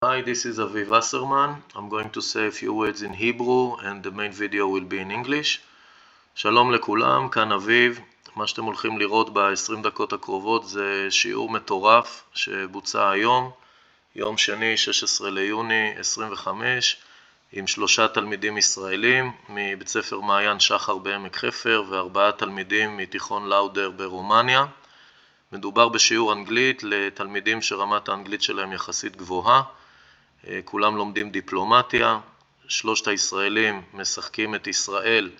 Hi, this is Aviv Wasserman. I'm going to say a few words in Hebrew and the main video will be in English. שלום לכולם, כאן אביב. מה שאתם הולכים לראות ב-20 דקות הקרובות זה שיעור מטורף שבוצע היום, יום שני, 16 ליוני 25, עם 3 תלמידים ישראלים מבית ספר מעיין שחר בעמק חפר ו4 תלמידים מתיכון לאודר ברומניה. מדובר בשיעור אנגלית לתלמידים שרמת האנגלית שלהם יחסית גבוהה. כולם לומדים דיפלומטיה, 3 הישראלים משחקים את ישראל,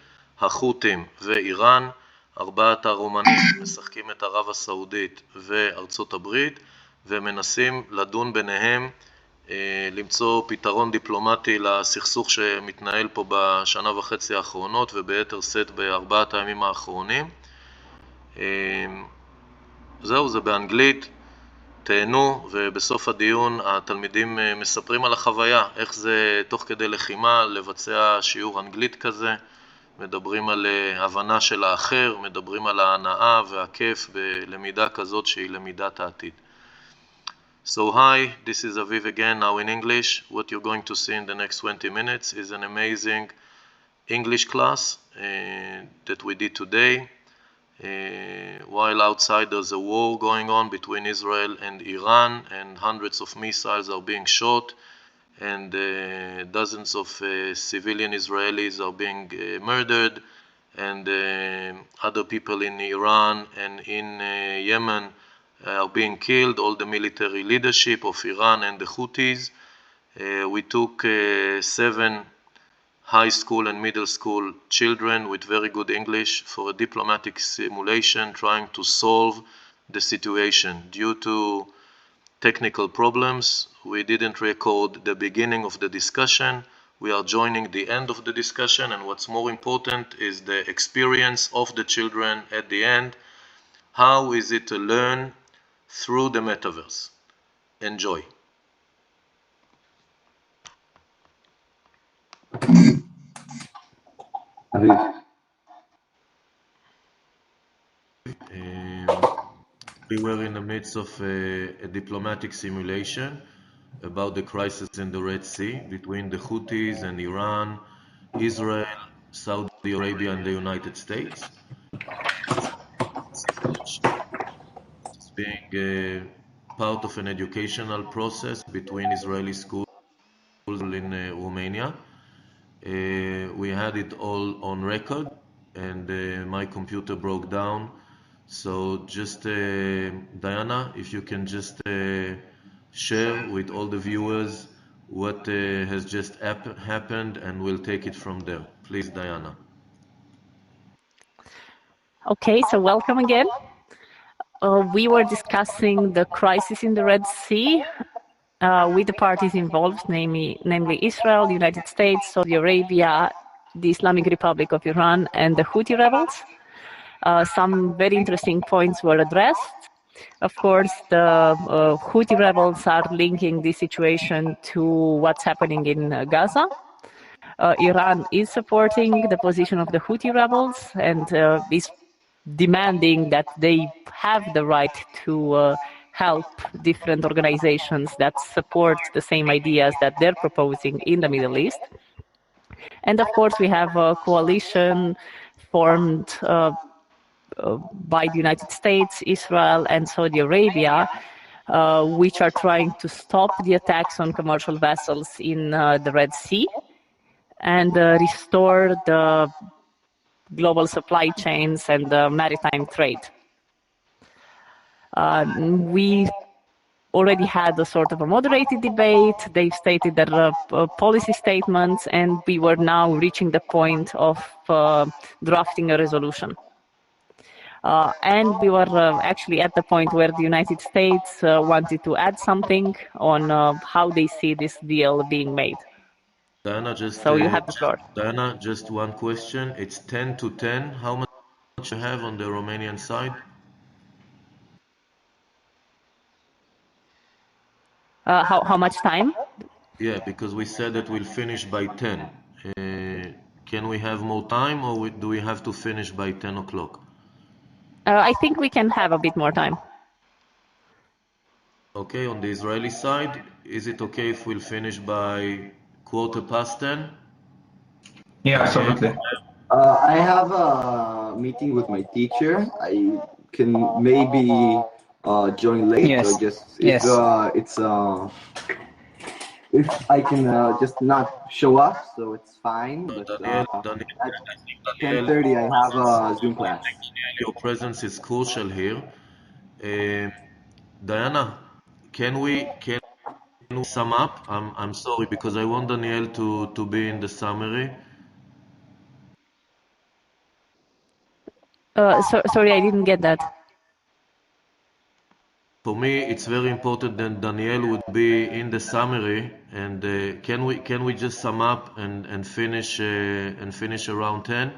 החות'ים ואיראן, 4 הרומנים משחקים את ערב הסעודית וארצות הברית, ומנסים לדון ביניהם, למצוא פתרון דיפלומטי לסכסוך שמתנהל פה בשנה וחצי האחרונות וביתר שאת ב4 הימים האחרונים. זהו, זה באנגלית. תהנו, ובסוף הדיון התלמידים מספרים על החוויה, איך זה תוך כדי לחימה לבצע שיעור אנגלית כזה, מדברים על הבנה של האחר, מדברים על ההנאה והכיף בלמידה כזאת שהיא למידת העתיד. So hi, this is Aviv again, now in English. What you're going to see in the next 20 minutes is an amazing English class that we did today. While outside there's a war going on between Israel and Iran, and hundreds of missiles are being shot, and dozens of civilian Israelis are being murdered, and other people in Iran and in Yemen are being killed, all the military leadership of Iran and the Houthis. We took 7 high school and middle school children with very good English for a diplomatic simulation trying to solve the situation. Due to technical problems, we didn't record the beginning of the discussion. We are joining the end of the discussion, and what's more important is the experience of the children at the end. How is it to learn through the Metaverse? Enjoy. We were in the midst of a diplomatic simulation about the crisis in the Red Sea between the Houthis and Iran, Israel, Saudi Arabia and the United States. It's being part of an educational process between Israeli schools in Romania. We had it all on record, and my computer broke down. So just Diana, if you can just share with all the viewers what has just happened, and we'll take it from there. Please, Diana. Okay, so welcome again. We were discussing the crisis in the Red Sea with the parties involved, namely Israel, the United States, Saudi Arabia, the Islamic Republic of Iran, and the Houthi rebels. Some very interesting points were addressed. Of course, the Houthi rebels are linking this situation to what's happening in Gaza. Iran is supporting the position of the Houthi rebels and is demanding that they have the right to help different organizations that support the same ideas that they're proposing in the Middle East. And of course, we have a coalition formed by the United States, Israel, and Saudi Arabia, which are trying to stop the attacks on commercial vessels in the Red Sea and restore the global supply chains and the maritime trade. We already had a sort of a moderated debate. They've stated their policy statements, and we were now reaching the point of drafting a resolution. And we were actually at the point where the United States wanted to add something on how they see this deal being made. Diana, just so you have the floor. Diana, just one question. It's 10 to 10. How much you have on the Romanian side? How much time? Yeah, because we said that we'll finish by 10. Can we have more time, or do we have to finish by 10 o'clock? I think we can have a bit more time. Okay, on the Israeli side, is it okay if we'll finish by 10:15? Yeah, absolutely. I have a meeting with my teacher. I can maybe join late, Yes. or just Yes. if I can just not show up, so it's fine. But Daniel, at 10:30 I have a Zoom class. your presence is crucial here. Diana, can we sum up? I'm sorry because I want Daniel to be in the summary. Sorry, I didn't get that. For me, it's very important that Daniel would be in the summary, and can we just sum up and finish around 10?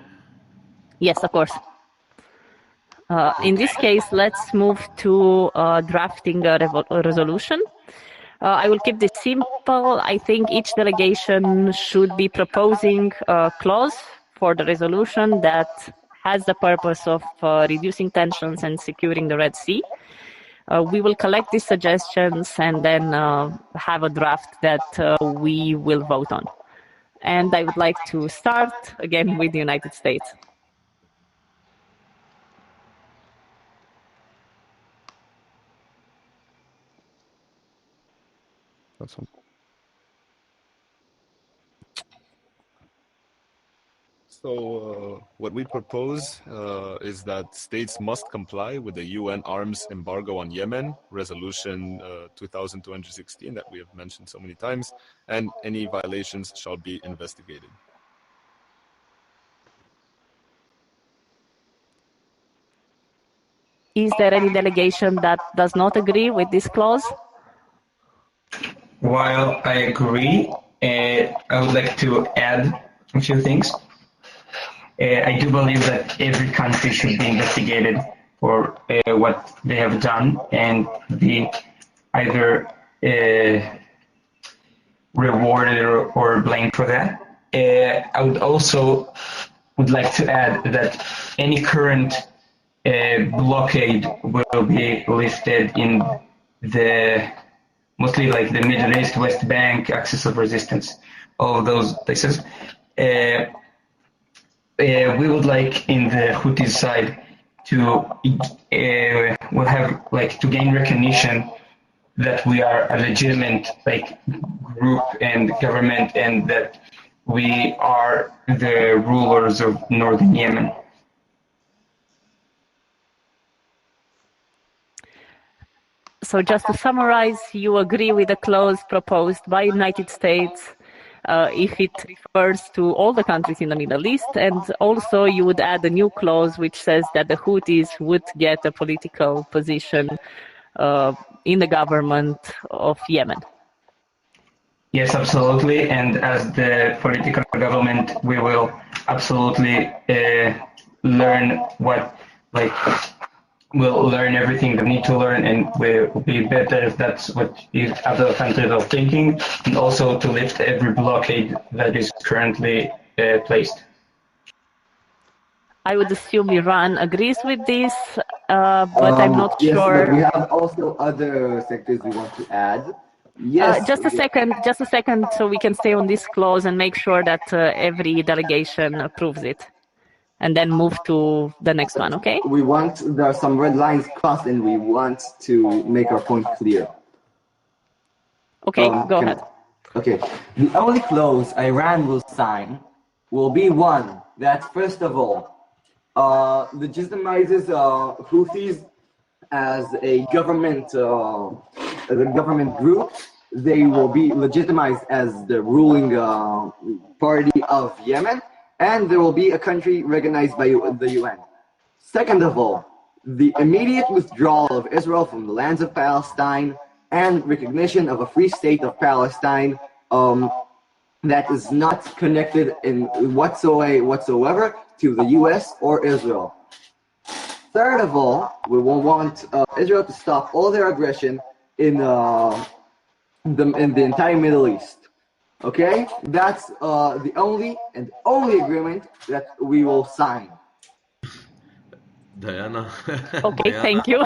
Yes, of course. In this case, let's move to drafting a resolution. I will keep this simple. I think each delegation should be proposing a clause for the resolution that has the purpose of reducing tensions and securing the Red Sea. We will collect these suggestions and then have a draft that we will vote on. And I would like to start again with the United States. So what we propose is that states must comply with the UN arms embargo on Yemen, Resolution 2216 that we have mentioned so many times, and any violations shall be investigated. Is there any delegation that does not agree with this clause? While I agree, I would like to add a few things. I do believe that every country should be investigated for what they have done and be either rewarded or blamed for that. I would also like to add that any current blockade will be lifted in the mostly like the Middle East, West Bank, axis of resistance, all of those places. We would like in the Houthis side to we'll have like to gain recognition that we are a legitimate like group and government and that we are the rulers of northern Yemen. So just to summarize, you agree with the clause proposed by United States if it refers to all the countries in the Middle East, and also you would add a new clause which says that the Houthis would get a political position in the government of Yemen. Yes, absolutely. And as the political government, we will absolutely learn what like we'll learn everything they need to learn, and we'll be better if that's what other countries are thinking, and also to lift every blockade that is currently placed. I would assume Iran agrees with this, but I'm not yes, sure. But we have also other sectors we want to add. Yes. Just a second, so we can stay on this clause and make sure that every delegation approves it. And then move to the next one, okay? There are some red lines crossed and we want to make our point clear. Okay, go ahead. Okay, the only clause Iran will sign will be one that, first of all, legitimizes Houthis as a government group. They will be legitimized as the ruling party of Yemen, and there will be a country recognized by the UN. Second of all, the immediate withdrawal of Israel from the lands of Palestine and recognition of a free state of Palestine that is not connected in whatsoever to the US or Israel. Third of all, we will want Israel to stop all their aggression in the entire Middle East. Okay, that's the only agreement that we will sign. Diana. Okay, Diana. thank you.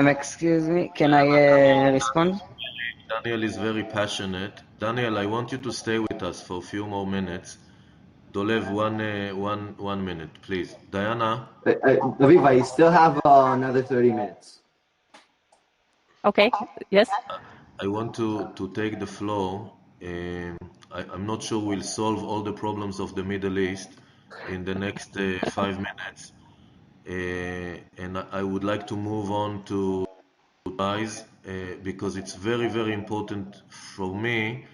Excuse me, can I respond? Daniel is very passionate. Daniel, I want you to stay with us for a few more minutes. Dolev, one minute, please. Diana. Aviv, I still have another 30 minutes. Okay, yes. I want to take the floor. I'm not sure we'll solve all the problems of the Middle East in the next 5 minutes. And I would like to move on to guys because it's very, very important for me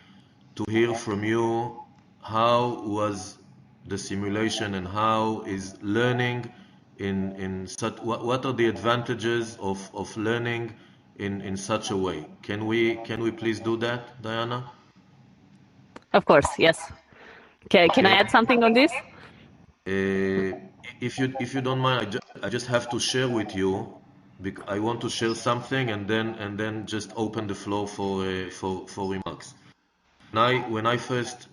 to hear from you how was the simulation and how is learning in such, what are the advantages of learning in such a way. Can we please do that, Diana? Of course, yes. Can I add something on this? If you don't mind, I just have to share with you. I want to share something and then just open the floor for remarks. When I first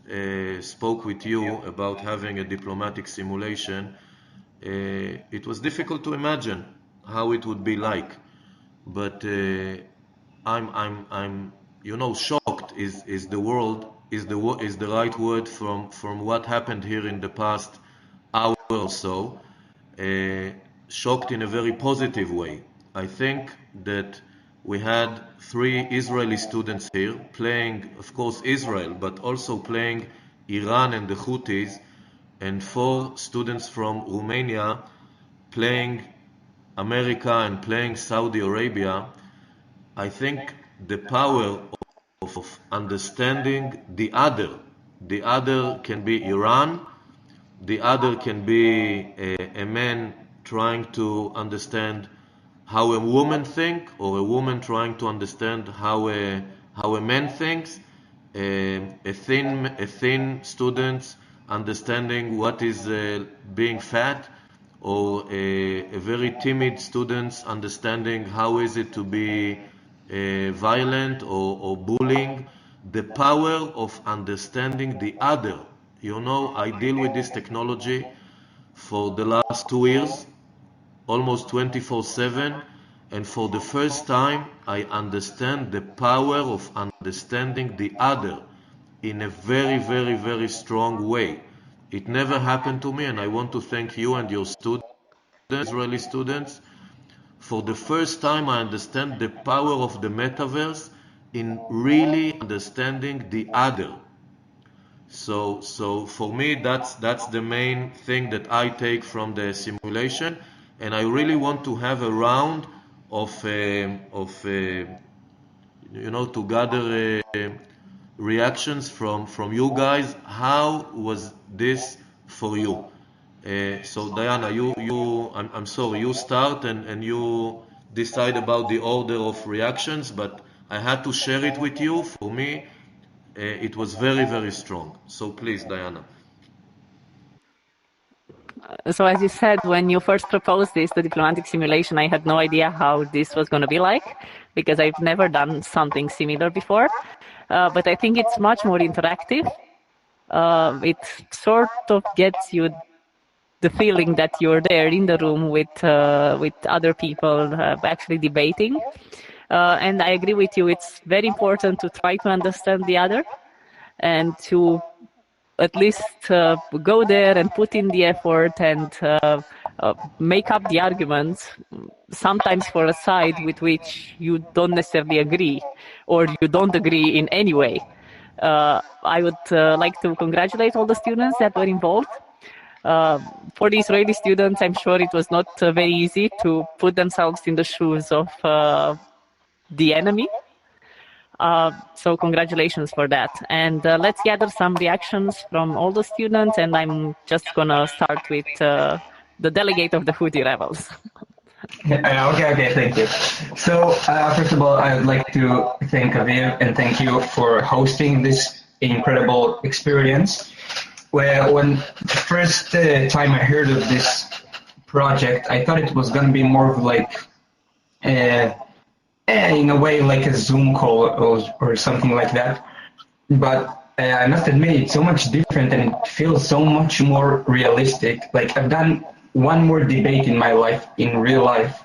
spoke with you about having a diplomatic simulation, it was difficult to imagine how it would be like. But I'm shocked is the right word from what happened here in the past hour or so. Shocked in a very positive way. I think that we had 3 Israeli students here playing, of course, Israel, but also playing Iran and the Houthis, and 4 students from Romania playing America and playing Saudi Arabia. I think the power of understanding the other can be Iran, the other can be a man trying to understand how a woman thinks, or a woman trying to understand how a man thinks, a thin student understanding what is being fat, or a very timid student understanding how is it to be violent or bullying. The power of understanding the other. I deal with this technology for the last 2 years, almost 24/7, and for the first time I understand the power of understanding the other in a very, very, very strong way. It never happened to me, and I want to thank you and your students, Israeli students. For the first time I understand the power of the Metaverse in really understanding the other. So for me, that's the main thing that I take from the simulation, and I really want to have a round of to gather reactions from you guys. How was this for you? So Diana, I'm sorry, you start and you decide about the order of reactions, but I had to share it with you. For me, it was very, very strong. So please, Diana. So as you said, when you first proposed this, the diplomatic simulation, I had no idea how this was going to be like, because I've never done something similar before. But I think it's much more interactive. It sort of gets you the feeling that you're there in the room with other people actually debating. And I agree with you, it's very important to try to understand the other and to at least go there and put in the effort and make up the arguments, sometimes for a side with which you don't necessarily agree or you don't agree in any way. I would like to congratulate all the students that were involved. For the Israeli students, I'm sure it was not very easy to put themselves in the shoes of the enemy. So congratulations for that. And let's gather some reactions from all the students, and I'm just going to start with the delegate of the Houthi rebels. Okay, thank you. So first of all, I would like to thank Aviv and thank you for hosting this incredible experience. When the first time I heard of this project, I thought it was going to be more of like, in a way, like a Zoom call or something like that. But I must admit, it's so much different and it feels so much more realistic. Like I've done one more debate in my life, in real life.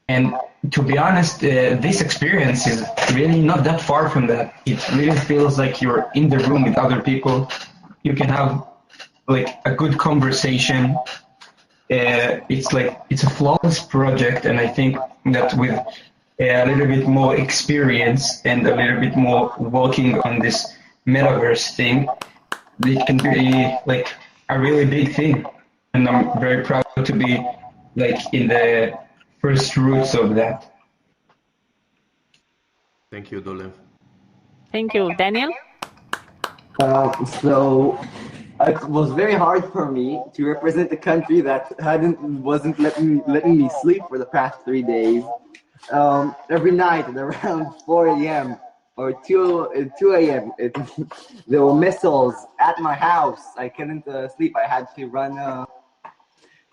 And to be honest, this experience is really not that far from that. It really feels like you're in the room with other people. You can have like a good conversation. It's a flawless project, and I think that with a little bit more experience and a little bit more working on this metaverse thing, it can be like a really big thing. And I'm very proud to be like in the first roots of that. Thank you, Dolev. Thank you. Daniel? So it was very hard for me to represent a country that wasn't letting me sleep for the past 3 days. Every night at around 4 a.m. or 2 a.m. There were missiles at my house. I couldn't sleep. I had to run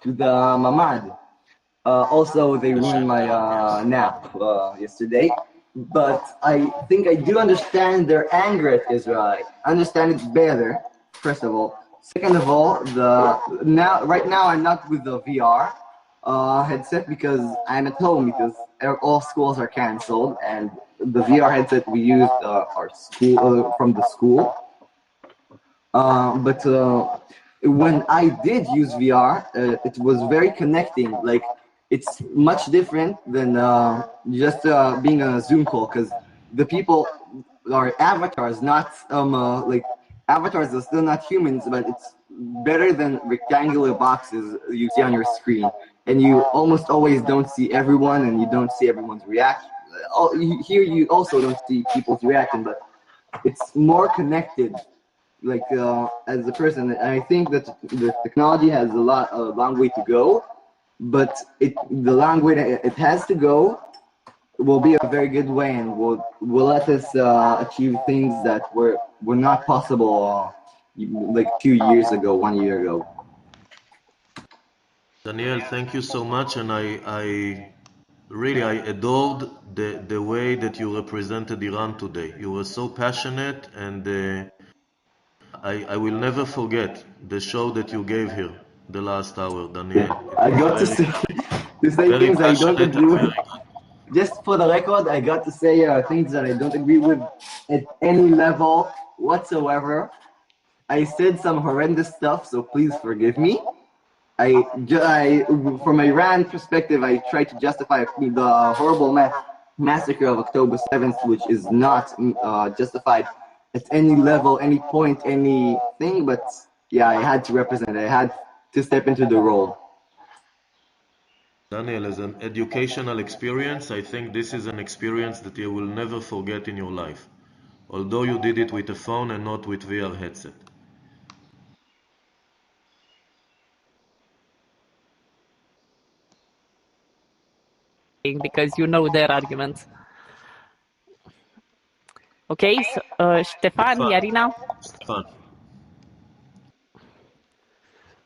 to the mamad. Also, they ruined my nap yesterday. But I think I do understand their anger at Israel. I understand it better, first of all. Second of all, right now I'm not with the VR headset because I'm at home because all schools are canceled, and the VR headset we used our school from the school. But when I did use VR, it was very connecting. Like, it's much different than just being on a Zoom call, because the people are avatars, not like avatars are still not humans, but it's better than rectangular boxes you see on your screen, and you almost always don't see everyone, and you don't see everyone's reaction. Here you also don't see people's reaction, but it's more connected. Like as a person, I think that the technology has a long way to go. But the long way that it has to go will be a very good way, and will let us achieve things that were not possible like 2 years ago, 1 year ago. Daniel, thank you so much, and I really adored the way that you represented Iran today. You were so passionate, and I will never forget the show that you gave here the last hour, Daniel. I got to say things I don't agree with. Just for the record, I got to say things that I don't agree with at any level whatsoever. I said some horrendous stuff, so please forgive me. From Iran perspective, I try to justify the horrible massacre of October 7th, which is not justified at any level, any point, anything. But yeah, I had to represent. I had to step into the role. Daniel, as an educational experience, I think this is an experience that you will never forget in your life, although you did it with a phone and not with VR headset. Because you know their arguments. Okay, so Stefan, Yarina. Stefan.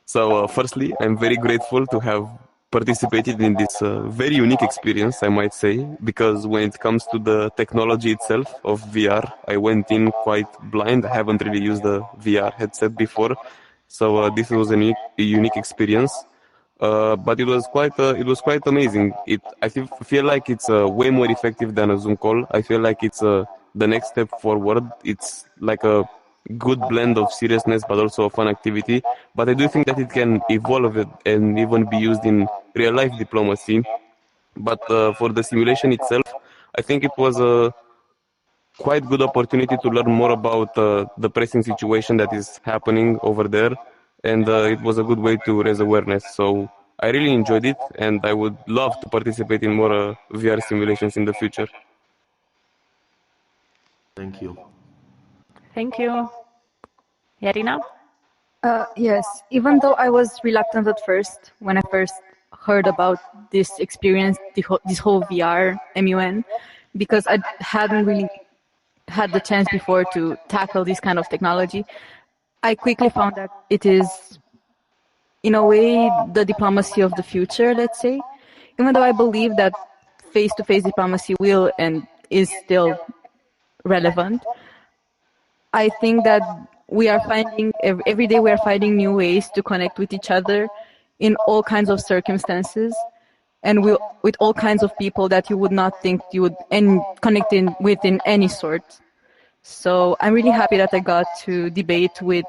So firstly, I'm very grateful to have participated in this very unique experience, I might say, because when it comes to the technology itself of VR, I went in quite blind. I haven't really used a VR headset before, so this was a unique experience. But it was quite amazing. I feel like it's way more effective than a Zoom call. I feel like it's the next step forward. It's like a good blend of seriousness but also a fun activity. But I do think that it can evolve and even be used in real life diplomacy. But for the simulation itself, I think it was a quite good opportunity to learn more about the pressing situation that is happening over there, and it was a good way to raise awareness. So I really enjoyed it, and I would love to participate in more VR simulations in the future. Thank you. Thank you. Yarina? Yes, even though I was reluctant at first, when I first heard about this experience, this whole VR MUN, because I hadn't really had the chance before to tackle this kind of technology, I quickly found that it is, in a way, the diplomacy of the future, let's say. Even though I believe that face-to-face diplomacy will and is still relevant, I think that we are finding, every day we are finding new ways to connect with each other in all kinds of circumstances and with all kinds of people that you would not think you would connect with in any sort. So I'm really happy that I got to debate with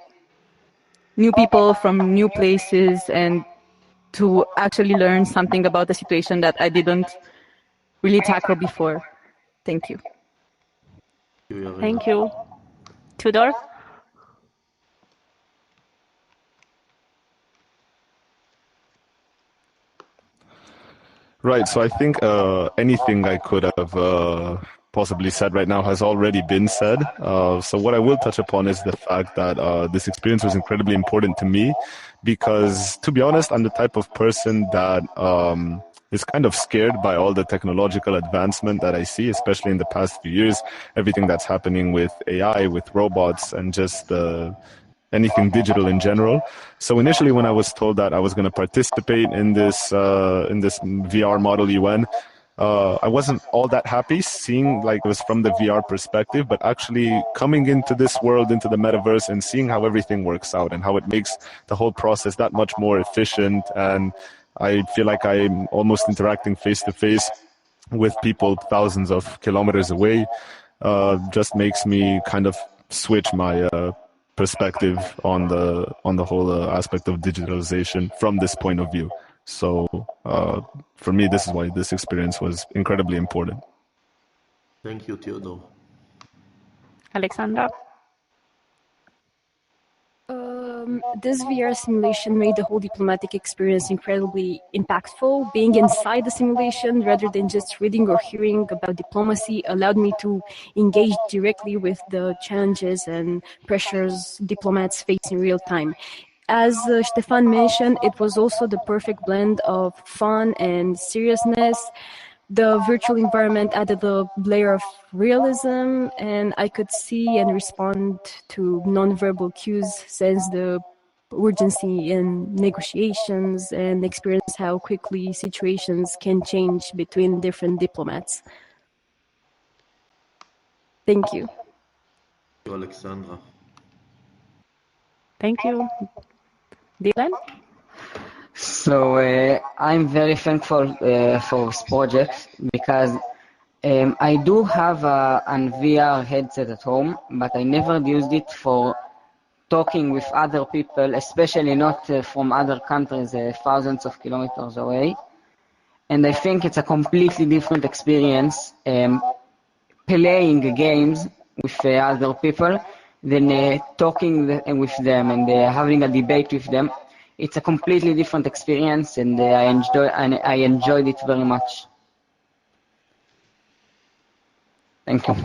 new people from new places and to actually learn something about the situation that I didn't really tackle before. Thank you. Thank you. Tudor? Right, so I think anything I could have possibly said right now has already been said. So what I will touch upon is the fact that this experience was incredibly important to me because, to be honest, I'm the type of person that is kind of scared by all the technological advancement that I see, especially in the past few years, everything that's happening with AI, with robots, and just anything digital in general. So initially, when I was told that I was going to participate in this VR model UN, I wasn't all that happy seeing like it was from the VR perspective, but actually coming into this world, into the metaverse, and seeing how everything works out and how it makes the whole process that much more efficient. And I feel like I'm almost interacting face to face with people thousands of kilometers away. Just makes me kind of switch my perspective on the whole aspect of digitalization from this point of view. So for me, this is why this experience was incredibly important. Thank you, Theodore. Alexandra? This VR simulation made the whole diplomatic experience incredibly impactful. Being inside the simulation rather than just reading or hearing about diplomacy allowed me to engage directly with the challenges and pressures diplomats face in real time. As Stefan mentioned, it was also the perfect blend of fun and seriousness. The virtual environment added a layer of realism, and I could see and respond to nonverbal cues, sense the urgency in negotiations, and experience how quickly situations can change between different diplomats. Thank you. Thank you, Alexandra. Thank you. Dylan? So I'm very thankful for this project because I do have an VR headset at home, but I never used it for talking with other people, especially not from other countries thousands of kilometers away. And I think it's a completely different experience playing games with other people than talking with them and having a debate with them. It's a completely different experience, and I enjoyed it very much. Thank you.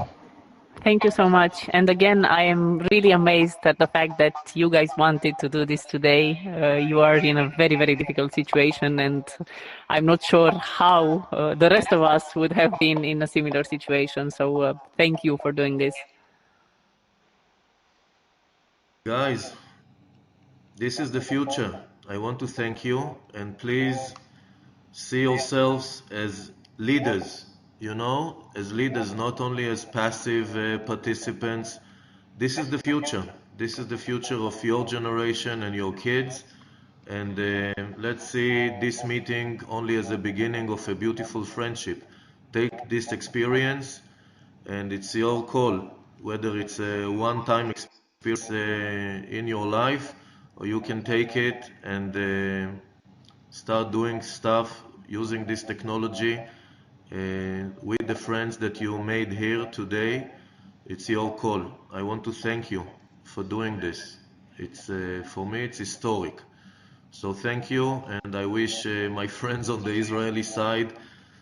Thank you so much. And again, I am really amazed at the fact that you guys wanted to do this today. You are in a very, very difficult situation, and I'm not sure how the rest of us would have been in a similar situation. So thank you for doing this. Guys, this is the future. I want to thank you, and please see yourselves as leaders, you know, as leaders, not only as passive participants. This is the future. This is the future of your generation and your kids. And let's see this meeting only as a beginning of a beautiful friendship. Take this experience, and it's your call, whether it's a one-time experience in your life, or you can take it and start doing stuff using this technology with the friends that you made here today. It's your call. I want to thank you for doing this. It's for me, it's historic. So thank you, and I wish my friends on the Israeli side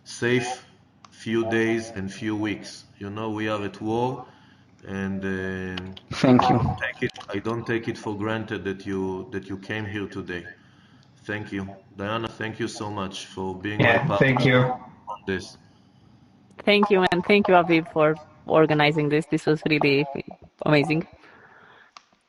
safe few days and few weeks. You know, we are at war, and Thank you. I don't take it for granted that you came here today. Thank you. Diana, thank you so much for being my partner thank you. on this. Thank you, and thank you, Aviv, for organizing this. This was really amazing.